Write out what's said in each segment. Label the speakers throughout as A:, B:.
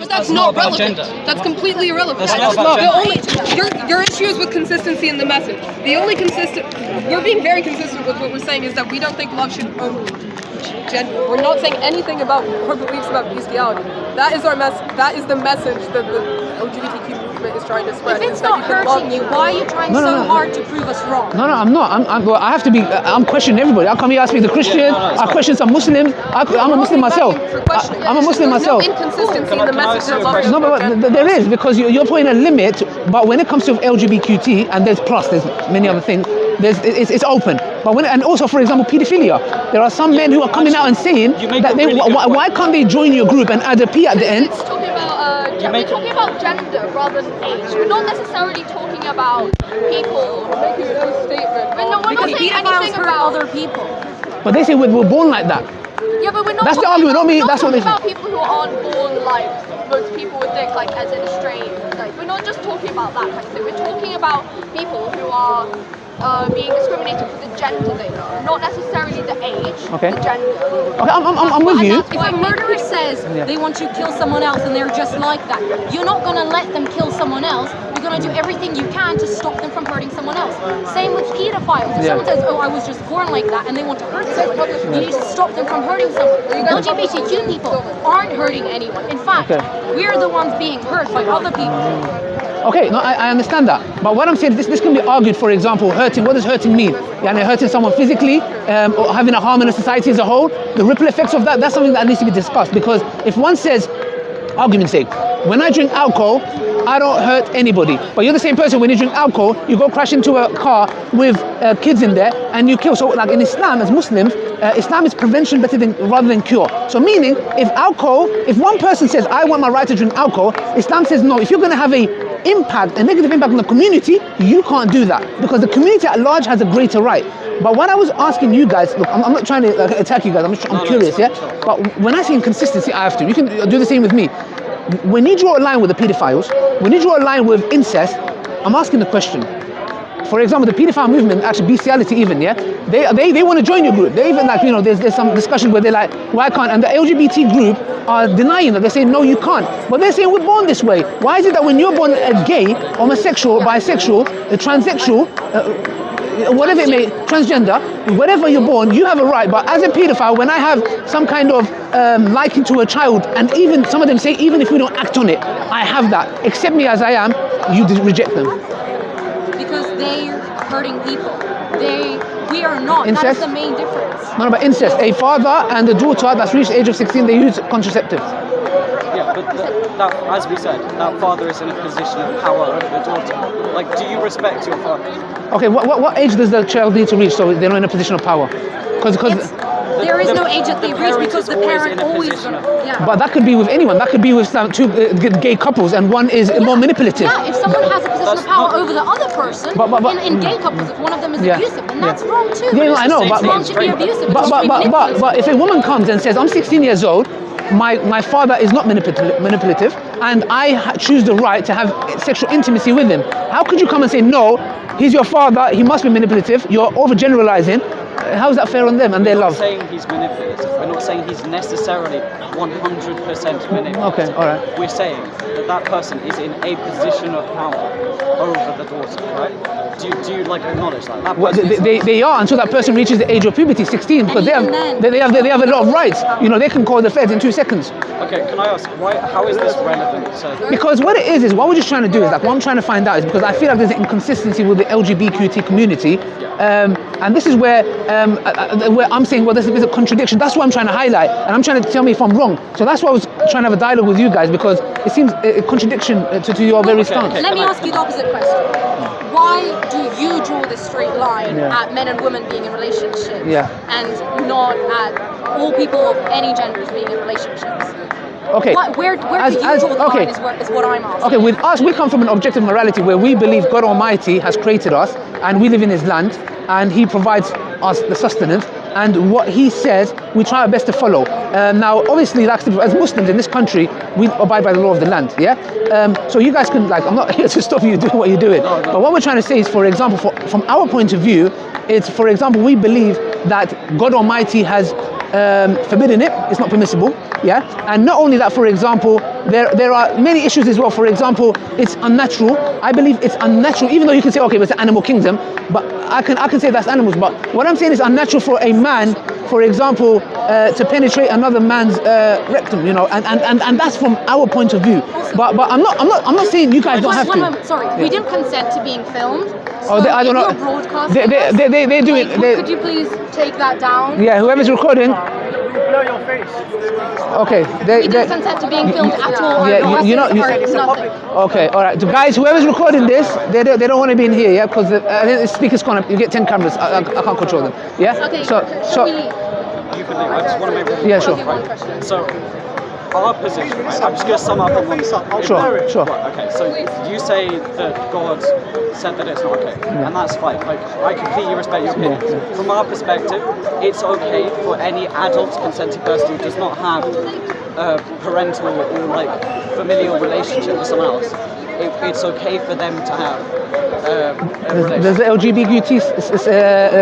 A: But that's not relevant. That's completely irrelevant. Your issue is with consistency in the message. The only we're being very consistent with what we're saying is that we don't think love should own gender. We're not saying anything about our beliefs about bestiality. That is that is the message that the LGBTQ movement is trying to spread.
B: If it's not hurting you, why are you trying so hard to prove us wrong?
C: No, I'm not. Well, I have to be. I'm questioning everybody. How come you ask me the Christian? I question some Muslim. I'm a Muslim myself. I'm a Muslim myself.
A: There's no inconsistency in the message of love.
C: No, but there is, because you're putting a limit. But when it comes to LGBTQT, and there's many other things. It's open. But and also, for example, pedophilia. There are some men who are coming out and saying that why can't they join your group and add a P at the end?
D: It's talking about we're talking about gender rather than age. We're not necessarily talking about people.
A: Making a statement.
D: But no, we're not saying anything about
B: other people.
C: But they say we're born like that.
D: Yeah, but we're not.
C: That's the argument, not me. That's what they say.
D: About people who aren't born like most people would think, like as in a strange. Like we're not just talking about that kind of thing. We're talking about people who are being discriminated for the gender they are, not necessarily the age, the gender.
C: Okay, I'm with you.
B: If a murderer says they want to kill someone else and they're just like that, you're not going to let them kill someone else. You're going to do everything you can to stop them from hurting someone else. Same with pedophiles. If someone says, oh, I was just born like that, and they want to hurt someone, you need to stop them from hurting someone. LGBTQ people aren't hurting anyone. In fact, we're the ones being hurt by other people.
C: Okay, no, I understand that. But what I'm saying, this can be argued, for example, hurting. What does hurting mean? Hurting someone physically, or having a harm in a society as a whole. The ripple effects of that's something that needs to be discussed. Because if one says, argument's sake, when I drink alcohol, I don't hurt anybody. But you're the same person, when you drink alcohol, you go crash into a car with kids in there and you kill. So like in Islam, as Muslims, Islam is prevention rather than cure. So meaning, if one person says, I want my right to drink alcohol, Islam says, no, if you're going to have a negative impact on the community, you can't do that, because the community at large has a greater right. But what I was asking you guys, look, I'm not trying to attack you guys, I'm curious, yeah? But when I say inconsistency, I have to. You can do the same with me. When you draw a line with the pedophiles, when you draw a line with incest, I'm asking the question. For example, the pedophile movement, actually bestiality even, yeah? They want to join your group. They even there's some discussion where they're like, why can't? And the LGBT group are denying that. They're saying, no, you can't. But they're saying we're born this way. Why is it that when you're born gay, homosexual, bisexual, transsexual, whatever it may, transgender, whatever you're born, you have a right. But as a pedophile, when I have some kind of liking to a child, and even some of them say, even if we don't act on it, I have that. Accept me as I am, you reject them.
B: Because they're hurting people. We are not.
C: Incest?
B: That's the main difference.
C: No, but incest. A father and a daughter that's reached the age of 16, they use contraceptives.
E: Yeah, but that, as we said, that father is in a position of power over the daughter. Like, do you respect your father?
C: Okay, what age does the child need to reach so they're not in a position of power? Because
B: there is no age that they reach, because the parent always.
C: But that could be with anyone. That could be with two gay couples, and one is more manipulative.
B: Yeah, if someone has a position of power over the other person, in gay couples, if one of them is abusive, then that's wrong too.
C: Yeah, I know,
B: but wrong to be abusive.
C: But if a woman comes and says, I'm 16 years old, my father is not manipulative, and I choose the right to have sexual intimacy with him. How could you come and say, no, he's your father, he must be manipulative, you're overgeneralizing? How is that fair on them and their love?
E: We're not saying he's manipulative. We're not saying he's necessarily 100% manipulative.
C: Okay, all right.
E: We're saying that person is in a position of power over the daughter, right? Do you like acknowledge that?
C: Well, they are until that person reaches the age of puberty, 16, because they have a lot of rights. They can call the feds in 2 seconds.
E: Okay, can I ask, how is this relevant?
C: Because what it is what we're just trying to do is what I'm trying to find out is, because I feel like there's an inconsistency with the LGBTQT community, and this is where I'm saying, well, there's a contradiction. That's what I'm trying to highlight, and I'm trying to tell me if I'm wrong. So that's why I was trying to have a dialogue with you guys, because it seems a contradiction to your very stance.
B: Let me ask you the opposite question. Why do you draw this straight line at men and women being in relationships and not at all people of any genders being in relationships?
C: Okay.
B: Where do you draw the line is what I'm asking.
C: Okay, with us, we come from an objective morality where we believe God Almighty has created us and we live in His land and He provides us the sustenance, and what He says, we try our best to follow. Now, obviously, as Muslims in this country, we abide by the law of the land, so you guys can, I'm not here to stop you doing what you're doing, but what we're trying to say is, for example, from our point of view, it's, for example, we believe that God Almighty has forbidden it, it's not permissible. Yeah, and not only that, for example, there are many issues as well. For example, it's unnatural. I believe it's unnatural, even though you can say, okay, but it's an animal kingdom, but I can say that's animals. But what I'm saying is unnatural for a man, for example, to penetrate another man's rectum, you know, and that's from our point of view. But I'm not saying you guys don't have
B: One
C: to.
B: moment, sorry. We didn't consent to being filmed.
C: Oh, I don't know.
B: Broadcasting.
C: They do it.
B: Could you please take that down?
C: Yeah, whoever's recording.
F: Blow your face.
C: Okay.
B: We didn't consent to being filmed at all.
C: Yeah, you know.
B: Nothing.
C: Okay, all right. So guys, whoever's recording this, they don't want to be in here, yeah, because the speaker's gonna. You get 10 cameras. I can't control them. Yeah.
B: Okay.
C: So
B: We leave?
E: You can leave. I just want to make one
C: Yeah, sure.
B: Okay, one question.
E: So, our position, right? I'm just going to sum up on one side.
C: Sure.
E: Right, okay, so you say that God said that it's not okay, and that's fine. Like, I completely respect your opinion. From our perspective, it's okay for any adult consenting person who does not have a parental or like familial relationship with someone else. It's okay for them to have a relationship.
C: does the LGBT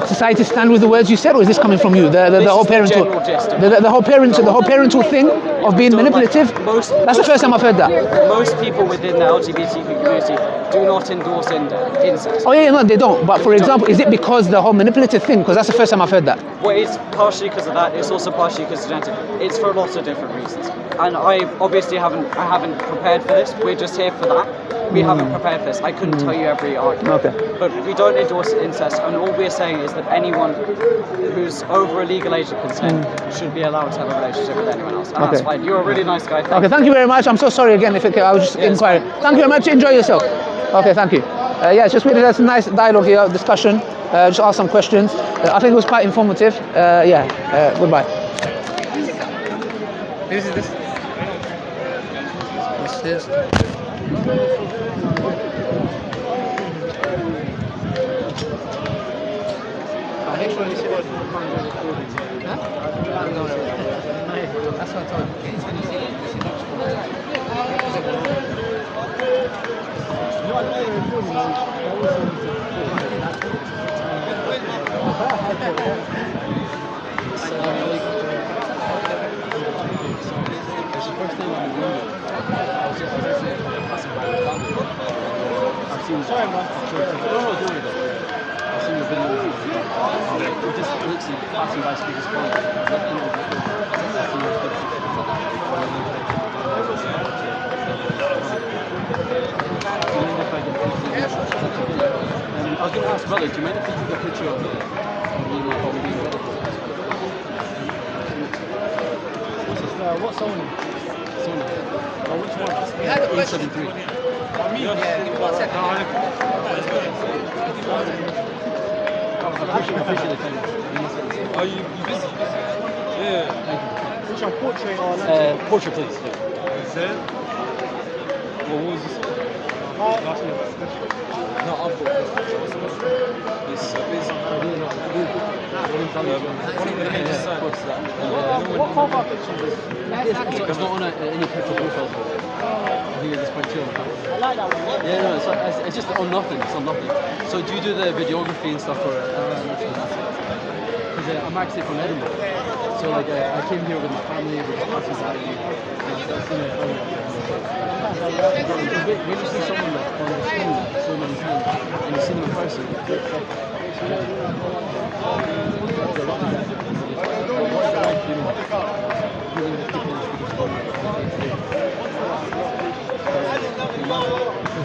C: society stand with the words you said, or is this coming from you? The whole parental, the whole parental thing of being manipulative. That's the first time I've heard that.
E: Most people within the LGBT community do not endorse incest.
C: Oh yeah, no, they don't. But for example, is it because the whole manipulative thing? Because that's the first time I've heard that.
E: Well, it's partially because of that. It's also partially because of genetic. It's for a lot of different reasons. And I obviously haven't prepared for this. We're just here for that. We haven't prepared for this. I couldn't tell you every argument.
C: Okay.
E: But we don't endorse incest, and all we're saying is that anyone who's over a legal age of consent should be allowed to have a relationship with anyone else. And that's fine. You're a really nice guy.
C: Okay, thank you very much. I'm so sorry again if I was just inquiring. Thank you very much. Enjoy yourself. Okay, thank you. Yeah, it's just really that's a nice dialogue here, discussion. Just ask some questions. I think it was quite informative. Goodbye.
G: This is this. What's this?
C: That's what I told
G: Sorry, man. Don't do it though. I've seen the video. We're just literally passing by speakers phone. I was going to ask, brother, do you mind if you took a picture of me and me? What song? Oh, which one?
C: You had a question.
G: 873.
C: Yeah, give me 1 second.
G: Are you busy? Yeah. Thank you. Which one, portrait or portrait, please. Yeah. What was this? Last name. No, I've got this. What car park picture is this? It's not on any picture profile. I think it's point 2. I like that one. Yeah, no, it's just on nothing. It's on nothing. So do you do the videography and stuff for it? Because I'm actually from Edinburgh. So like I came here with my family, with my cousins, when you see someone like on the screen so many times and you see them in person, because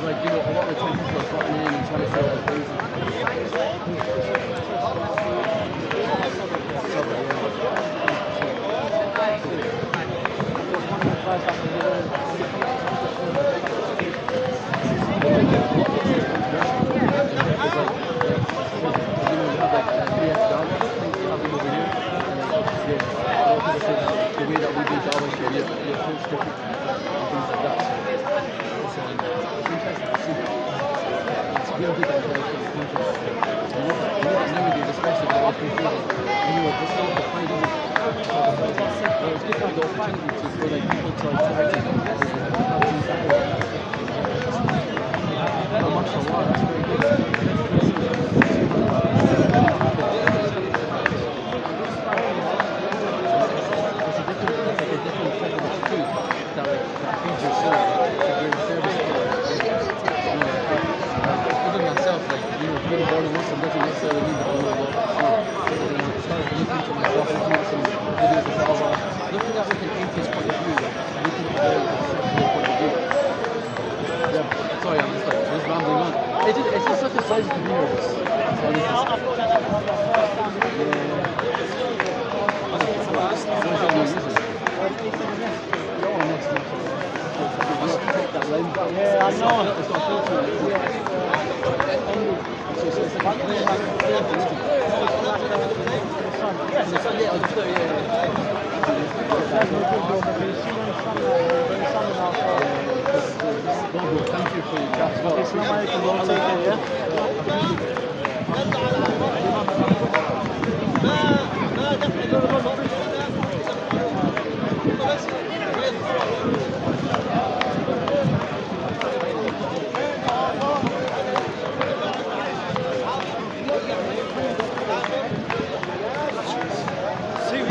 G: like, you know, a lot of the time people are gotten in and trying to say like things. size of the viewers. Yeah, I know. Thank you for your chat. Well, take care, yeah? See,